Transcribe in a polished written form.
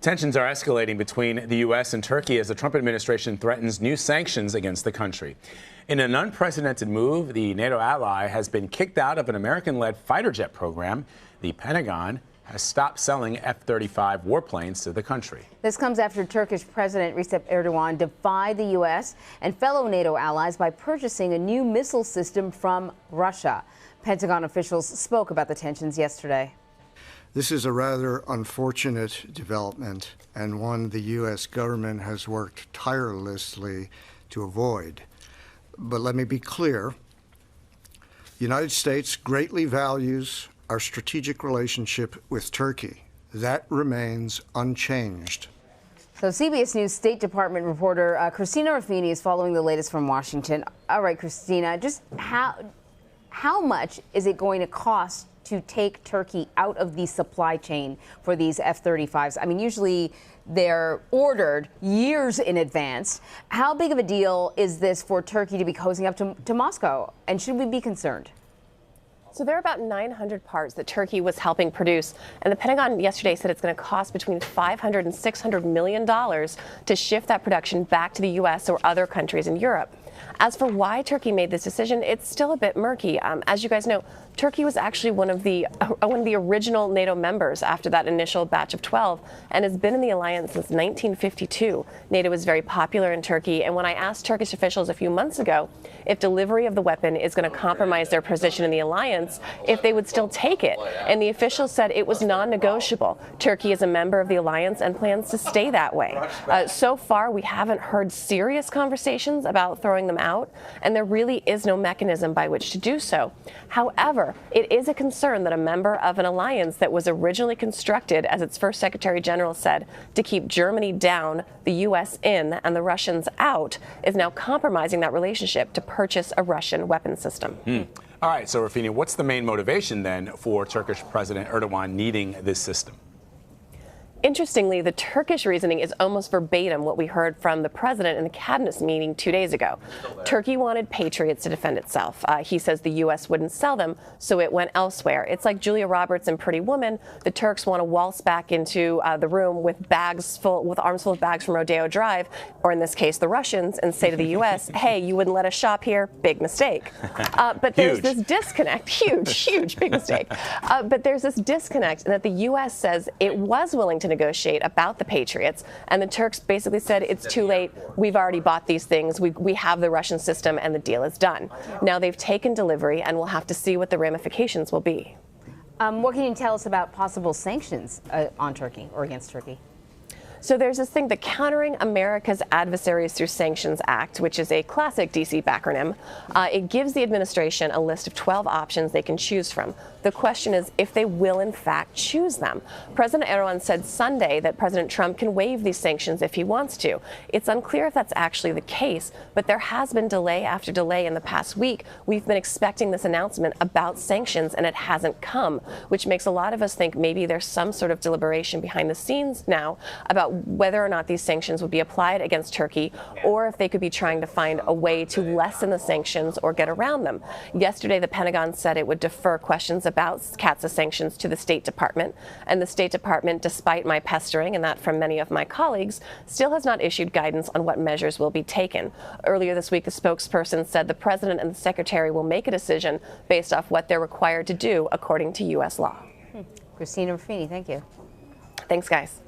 Tensions are escalating between the U.S. and Turkey as the Trump administration threatens new sanctions against the country. In an unprecedented move, the NATO ally has been kicked out of an American-led fighter jet program. The Pentagon has stopped selling F-35 warplanes to the country. This comes after Turkish President Recep Erdogan defied the U.S. and fellow NATO allies by purchasing a new missile system from Russia. Pentagon officials spoke about the tensions yesterday. This is a rather unfortunate development and one the U.S. government has worked tirelessly to avoid. But let me be clear, the United States greatly values our strategic relationship with Turkey. That remains unchanged. So CBS News State Department reporter Christina Ruffini is following the latest from Washington. All right, Christina, just how much is it going to cost to take Turkey out of the supply chain for these F-35s? I mean, usually they're ordered years in advance. How big of a deal is this for Turkey to be cozying up to Moscow? And should we be concerned? So there are about 900 parts that Turkey was helping produce, and the Pentagon yesterday said it's going to cost between $500 and $600 million to shift that production back to the U.S. or other countries in Europe. As for why Turkey made this decision, it's still a bit murky. As you guys know, Turkey was actually one of the original NATO members after that initial batch of 12 and has been in the alliance since 1952. NATO is very popular in Turkey, and when I asked Turkish officials a few months ago if delivery of the weapon is going to compromise their position in the alliance, if they would still take it, and the officials said it was non-negotiable. Turkey is a member of the alliance and plans to stay that way. So far, we haven't heard serious conversations about throwing them out, and there really is no mechanism by which to do so. However, it is a concern that a member of an alliance that was originally constructed, as its first Secretary General said, to keep Germany down, the U.S. in, and the Russians out, is now compromising that relationship to purchase a Russian weapon system. All right, so Ruffini, what's the main motivation then for Turkish President Erdogan needing this system? Interestingly, the Turkish reasoning is almost verbatim what we heard from the president in the cabinet meeting 2 days ago. Turkey wanted Patriots to defend itself. He says the U.S. wouldn't sell them, so it went elsewhere. It's like Julia Roberts in Pretty Woman. The Turks want to waltz back into the room with arms full of bags from Rodeo Drive, or in this case, the Russians, and say to the U.S., hey, you wouldn't let us shop here? Big mistake. But there's this disconnect. Huge, big mistake. But there's this disconnect in that the U.S. says it was willing to negotiate about the Patriots, and the Turks basically said it's too late. We've already bought these things. We have the Russian system, and the deal is done. Now they've taken delivery, and we'll have to see what the ramifications will be. What can you tell us about possible sanctions on Turkey or against Turkey? So there's this thing, the Countering America's Adversaries Through Sanctions Act, which is a classic D.C. backronym. It gives the administration a list of 12 options they can choose from. The question is if they will, in fact, choose them. President Erdogan said Sunday that President Trump can waive these sanctions if he wants to. It's unclear if that's actually the case, but there has been delay after delay in the past week. We've been expecting this announcement about sanctions, and it hasn't come, which makes a lot of us think maybe there's some sort of deliberation behind the scenes now about whether or not these sanctions would be applied against Turkey, or if they could be trying to find a way to lessen the sanctions or get around them. Yesterday, the Pentagon said it would defer questions about CAATSA sanctions to the State Department, and the State Department, despite my pestering and that from many of my colleagues, still has not issued guidance on what measures will be taken. Earlier this week, the spokesperson said the President and the Secretary will make a decision based off what they're required to do according to U.S. law. Christina Ruffini, thank you. Thanks, guys.